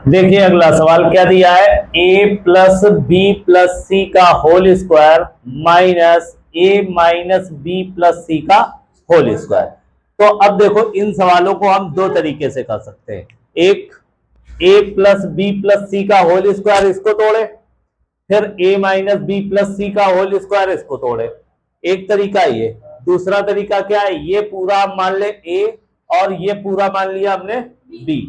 देखिए अगला सवाल क्या दिया है, A plus B plus C का होल स्क्वायर माइनस ए माइनस बी प्लस सी का होल स्क्वायर। तो अब देखो इन सवालों को हम दो तरीके से कर सकते हैं। एक, ए प्लस बी प्लस सी का होल स्क्वायर इसको तोड़े, फिर ए माइनस बी प्लस सी का होल स्क्वायर इसको तोड़े। एक तरीका ये। दूसरा तरीका क्या है, ये पूरा मान ले ए और ये पूरा मान लिया हमने बी।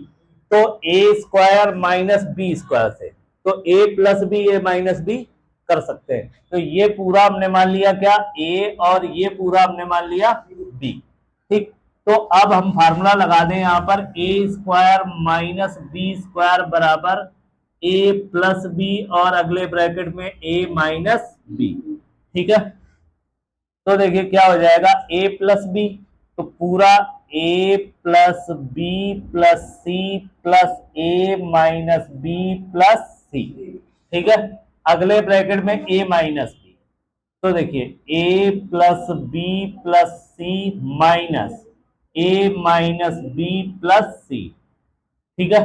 तो A square minus B square से तो A plus B A minus B कर सकते हैं। तो ये पूरा हमने मान लिया क्या, ए, और ये पूरा हमने मान लिया बी। ठीक। तो अब हम फार्मूला लगा दें यहां पर, ए स्क्वायर माइनस बी स्क्वायर बराबर ए प्लस बी और अगले ब्रैकेट में ए माइनस बी। ठीक है। तो देखिए क्या हो जाएगा, ए प्लस बी, तो पूरा A plus B plus C plus A minus B plus C. ठीक है। अगले ब्रैकेट में ए माइनस बी, तो देखिए ए plus B plus C minus ए माइनस बी प्लस सी। ठीक है।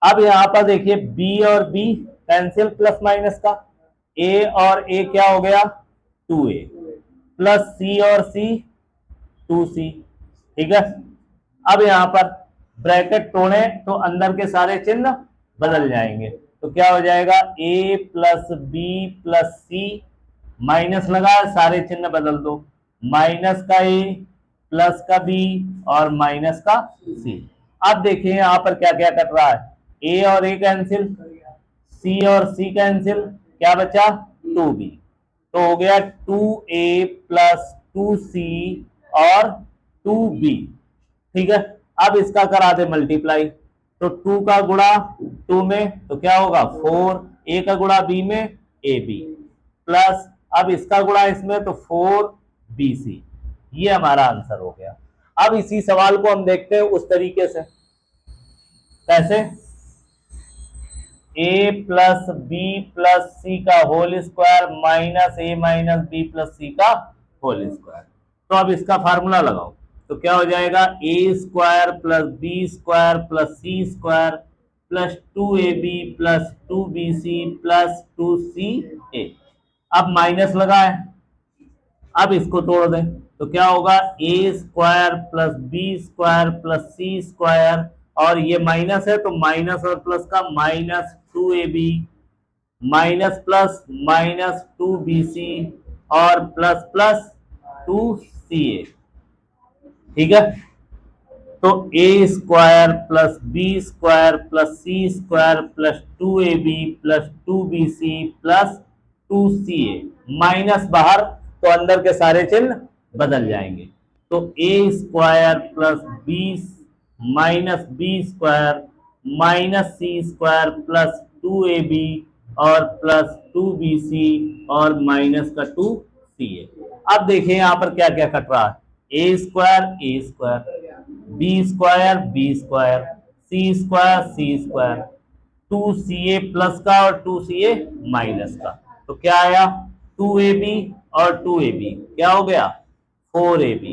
अब यहां पर देखिए बी और बी कैंसिल प्लस माइनस का, ए और ए क्या हो गया, 2a, प्लस सी और सी 2c। ठीक है। अब यहां पर ब्रैकेट तोड़े तो अंदर के सारे चिन्ह बदल जाएंगे। तो क्या हो जाएगा, a plus B plus C, minus लगा सारे चिन्ह बदल दो, माइनस का a प्लस का b और माइनस का c। अब देखिए यहां पर क्या क्या कट रहा है, a और a कैंसिल, c और c कैंसिल, क्या बचा 2b। तो हो गया 2a प्लस 2c और 2b। ठीक है। अब इसका करा दे मल्टीप्लाई, तो 2 का गुणा 2 में तो क्या होगा 4, a का गुणा b में ab, प्लस अब इसका गुणा इसमें तो 4bc। ये हमारा आंसर हो गया। अब इसी सवाल को हम देखते हैं उस तरीके से, कैसे, ए प्लस बी प्लस सी का होल स्क्वायर माइनस ए माइनस बी प्लस सी का होल स्क्वायर। तो अब इसका फार्मूला लगाओ, तो क्या हो जाएगा, A square plus B square plus C square plus 2ab plus 2bc plus 2ca। अब माइनस लगा है, अब इसको तोड़ दें तो क्या होगा, A square plus B square plus C square, और ये माइनस है तो माइनस और प्लस का minus 2ab minus plus minus 2bc और प्लस प्लस 2ca। ठीक है। तो A square plus B square plus C square plus 2ab plus 2bc plus 2ca, minus बाहर तो अंदर के सारे चिन्ह बदल जाएंगे। तो A square plus B minus B square minus C square plus 2ab और प्लस 2bc और माइनस का 2ca। अब देखिए यहां पर क्या क्या कट रहा है, A square B square B square C square C square, 2ca plus का और 2ca माइनस का, तो क्या आया 2ab और 2ab क्या हो गया 4ab।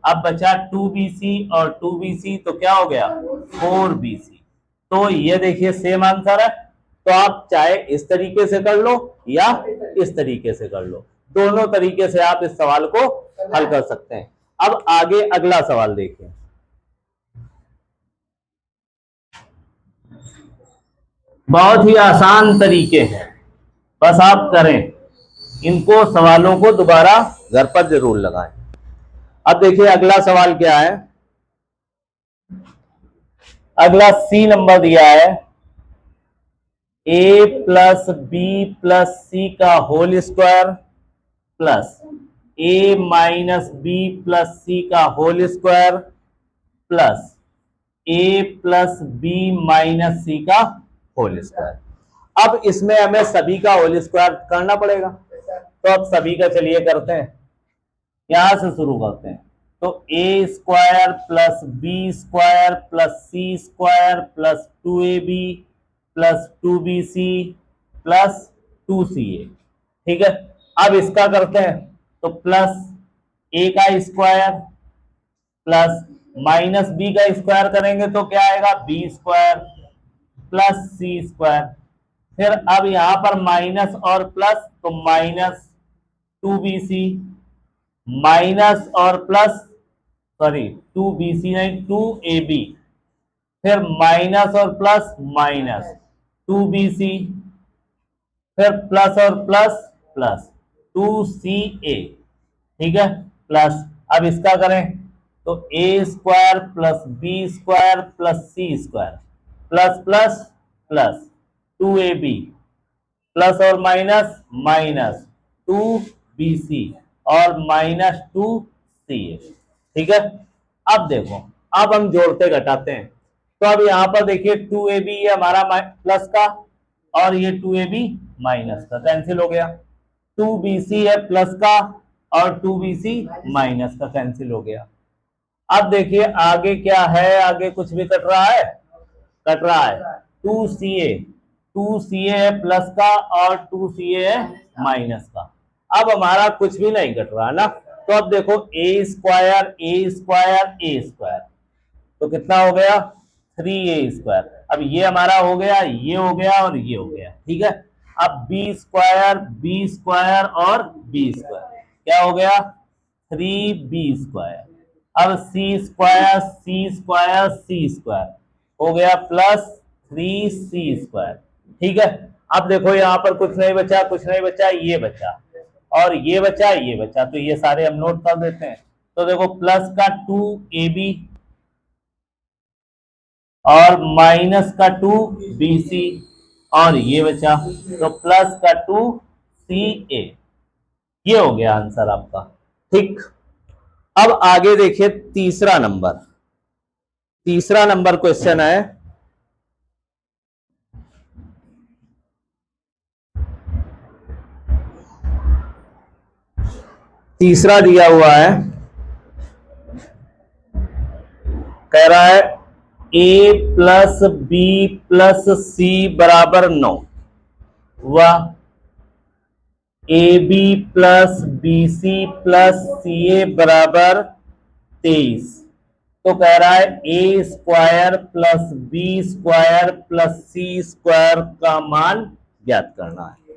अब बचा 2bc और 2bc तो क्या हो गया 4bc। तो ये देखिए सेम आंसर है। तो आप चाहे इस तरीके से कर लो या इस तरीके से कर लो, दोनों तरीके से आप इस सवाल को हल कर सकते हैं। अब आगे अगला सवाल देखिए, बहुत ही आसान तरीके हैं, बस आप करें इनको, सवालों को दोबारा घर पर जरूर लगाएं। अब देखिए अगला सवाल क्या है, अगला सी नंबर दिया है, A plus B plus C का whole square plus A minus B plus C का होल स्क्वायर प्लस ए प्लस बी माइनस सी का होल स्क्वायर। अब इसमें हमें सभी का होल स्क्वायर करना पड़ेगा, तो अब सभी का चलिए करते हैं, यहां से शुरू करते हैं। तो A square plus B square plus C square plus 2ab plus 2bc plus 2ca। ठीक है। अब इसका करते हैं, तो प्लस ए का स्क्वायर प्लस माइनस बी का स्क्वायर करेंगे तो क्या आएगा B square plus C square. फिर अब यहां पर माइनस और प्लस, तो माइनस 2bc, माइनस और प्लस, सॉरी 2bc नहीं 2ab, फिर माइनस और प्लस माइनस 2bc, फिर प्लस और प्लस प्लस 2ca, ठीक है, प्लस अब इसका करें तो A square plus B square plus C square plus plus plus 2ab plus और माइनस माइनस 2bc और माइनस 2ca, ठीक है। अब देखो, अब हम जोड़ते घटाते हैं, तो अब यहां पर देखिए 2ab ये हमारा प्लस का और ये 2ab माइनस का कैंसिल हो गया, 2bc है प्लस का और 2bc माइनस का कैंसिल हो गया। अब देखिए आगे क्या है, आगे कुछ भी कट रहा है, कट रहा है 2ca है प्लस का और 2ca है माइनस का। अब हमारा कुछ भी नहीं कट रहा ना, तो अब देखो ए स्क्वायर ए स्क्वायर ए स्क्वायर, तो कितना हो गया 3a स्क्वायर। अब ये हमारा हो गया, ये हो गया और ये हो गया, ठीक है। अब बी स्क्वायर और बी स्क्वायर क्या हो गया 3b स्क्वायर। अब सी स्क्वायर हो गया प्लस 3c स्क्वायर, ठीक है। अब देखो यहां पर कुछ नहीं बचा, कुछ नहीं बचा, ये बचा और ये बचा, ये बचा, तो ये सारे हम नोट कर देते हैं। तो देखो प्लस का 2ab और माइनस का 2bc और ये बचा, तो प्लस का 2ca, ये हो गया आंसर आपका, ठीक। अब आगे देखिए तीसरा नंबर क्वेश्चन है, तीसरा दिया हुआ है, कह रहा है a plus B plus C बराबर 9 व A B plus B C plus C A बराबर 23। तो कह रहा है A square plus B square plus C square का मान ज्ञात करना है।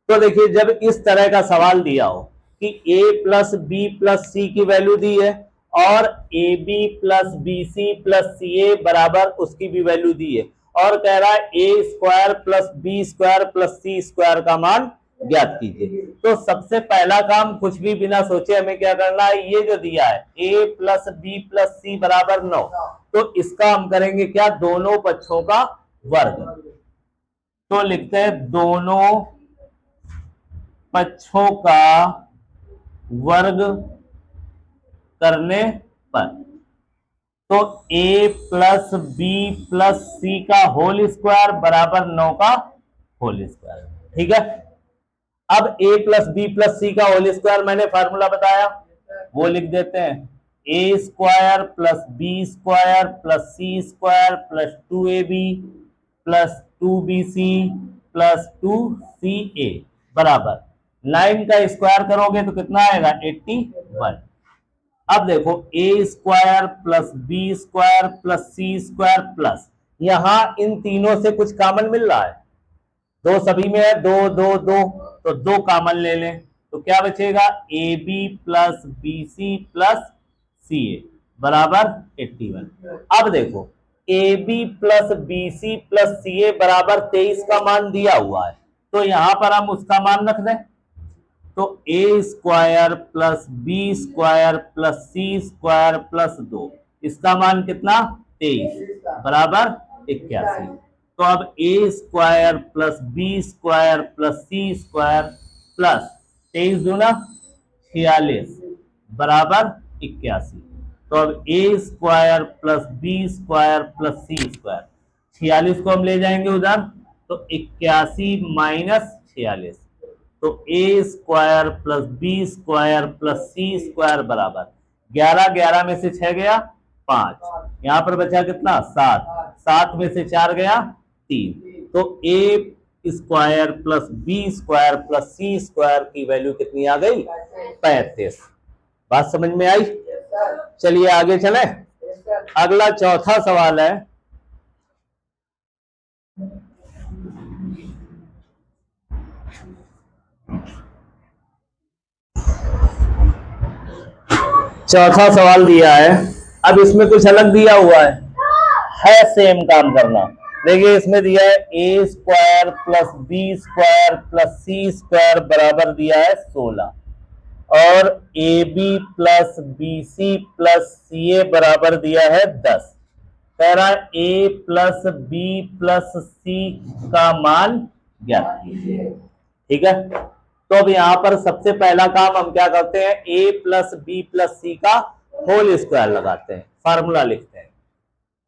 तो देखिए जब इस तरह का सवाल दिया हो कि a plus B plus C की वैल्यू दी है और A B plus B C plus C A बराबर उसकी भी वैल्यू दी है और कह रहा है A square plus B square plus C square का मान ज्ञात कीजिए, तो सबसे पहला काम कुछ भी बिना सोचे हमें क्या करना है, ये जो दिया है a plus B plus C बराबर 9, तो इसका हम करेंगे क्या, दोनों पक्षों का वर्ग। तो लिखते हैं दोनों पक्षों का वर्ग करने पर, तो a plus B plus C का होल स्क्वायर बराबर 9 का होल स्क्वायर, ठीक है। अब a plus B plus C का होल स्क्वायर मैंने फार्मूला बताया, वो लिख देते हैं a square plus B square plus C square plus 2ab plus 2bc plus 2ca बराबर 9 का स्क्वायर करोगे तो कितना आएगा 81। अब देखो a square plus B square plus C square plus, यहां इन तीनों से कुछ कॉमन मिल रहा है, दो सभी में है, दो दो दो, तो दो कॉमन ले लें, तो क्या बचेगा A B plus B C plus C A बराबर 81। अब देखो A B plus B C plus C A बराबर 23 का मान दिया हुआ है, तो यहां पर हम उसका मान रख दें, तो A square plus B square plus C square plus 2, इसका मान कितना 23 बराबर 81। तो अब A square plus B square plus C square plus 23 दूना 46 बराबर 81। तो अब A square plus B square plus C square, 46 को हम ले जाएंगे उधर, तो 81 माइनस 46, तो A square plus B square plus C square बराबर 11, 11 में से 6 गया 5, यहां पर बचा कितना 7, 7 में से 4 गया 3, तो A square plus B square plus C square की वैल्यू कितनी आ गई 35। बात समझ में आई? चलिए आगे चले, अगला चौथा सवाल है, चौथा सवाल दिया है, अब इसमें कुछ अलग दिया हुआ है सेम काम करना। देखिए इसमें दिया है A square plus B square plus C square बराबर दिया है 16, और A B plus B C plus C A बराबर दिया है 10। कह रहा है A plus B plus C का मान ज्ञात कीजिए। ठीक है, तो अब यहां पर सबसे पहला काम हम क्या करते हैं, ए प्लस बी प्लस सी का होल स्क्वायर लगाते हैं, फार्मूला लिखते हैं।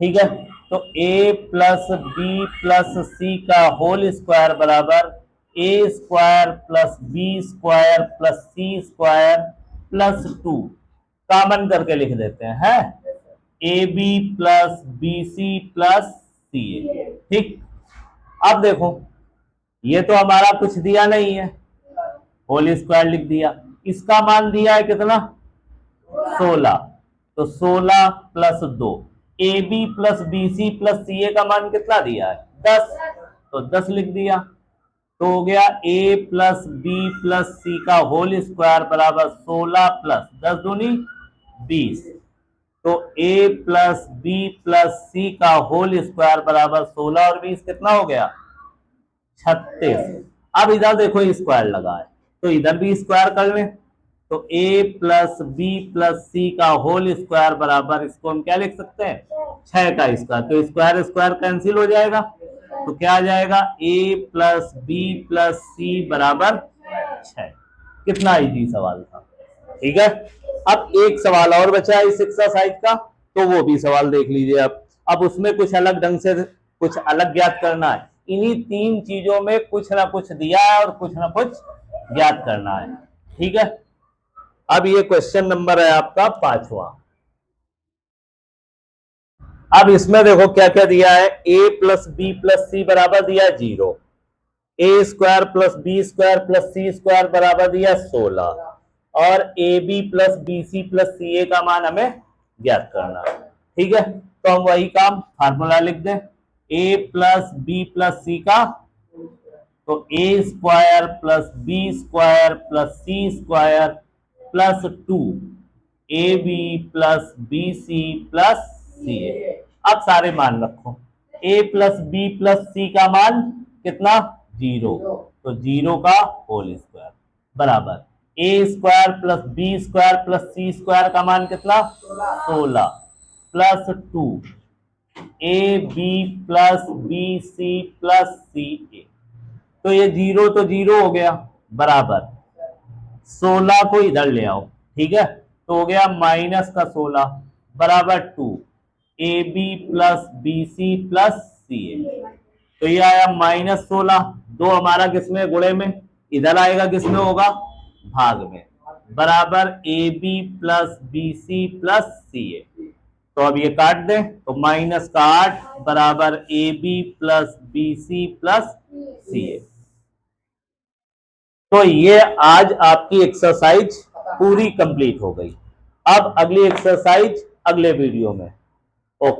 ठीक है, तो A plus B plus C का होल स्क्वायर बराबर A square plus B square plus C square plus 2 common करके लिख देते हैं, A B plus B C plus C A. ठीक, अब देखो ये तो हमारा कुछ दिया नहीं है, होल स्क्वायर लिख दिया, इसका मान दिया है कितना 16, तो 16 plus 2, A B plus B C plus C A का मान कितना दिया है 10, तो 10 लिख दिया। तो हो गया ए प्लस बी प्लस सी का होल स्क्वायर बराबर 16 प्लस 10 दूनी 20, तो A plus B plus C का होल स्क्वायर बराबर 16 और 20 कितना हो गया 36। अब इधर देखो स्क्वायर लगा है, तो इधर भी स्क्वायर कर लें, तो A plus B plus C का होल स्क्वायर बराबर, इसको हम क्या लिख सकते हैं 6 का स्क्वायर, तो स्क्वायर स्क्वायर कैंसिल हो जाएगा, तो क्या आ जाएगा ए प्लस बी प्लस सी बराबर 6। कितना इजी सवाल था। ठीक है, अब एक सवाल और बचा है इस एक्सरसाइज का, तो वो भी सवाल देख लीजिए। अब उसमें कुछ अलग ढंग से कुछ अलग ज्ञात करना है, इन्हीं 3 चीजों में कुछ ना कुछ दिया है और कुछ ना कुछ ज्ञात करना है। ठीक है, अब ये क्वेश्चन नंबर है आपका 5वां। अब इसमें देखो क्या क्या दिया है, A plus B plus C बराबर दिया 0, A square plus B square plus C square बराबर दिया 16, और A B plus B C plus C A का मान हमें ज्ञात करना है। ठीक है, तो हम वही काम फार्मूला लिख दें, A plus B plus C का, तो A square plus B square plus C square plus 2 A B plus B C plus C A. अब सारे मान रखो, A plus B plus C का मान कितना 0, तो 0 का होल स्क्वायर बराबर A square plus B square plus C square का मान कितना 16 plus 2 A B plus B C plus C A, तो ये 0 तो 0 हो गया बराबर 16 को इधर ले आओ। ठीक है, तो हो गया माइनस का 16 बराबर 2 A B plus B C plus C A, तो ये आया -16, 2 हमारा किसमें गुणे में, इधर आएगा किसमें होगा भाग में, बराबर A B plus B C plus C A. तो अब ये काट दें, तो माइनस का 8 बराबर A B plus B C plus C A. तो ये आज आपकी एक्सरसाइज पूरी कंप्लीट हो गई। अब अगली एक्सरसाइज अगले वीडियो में। ओके।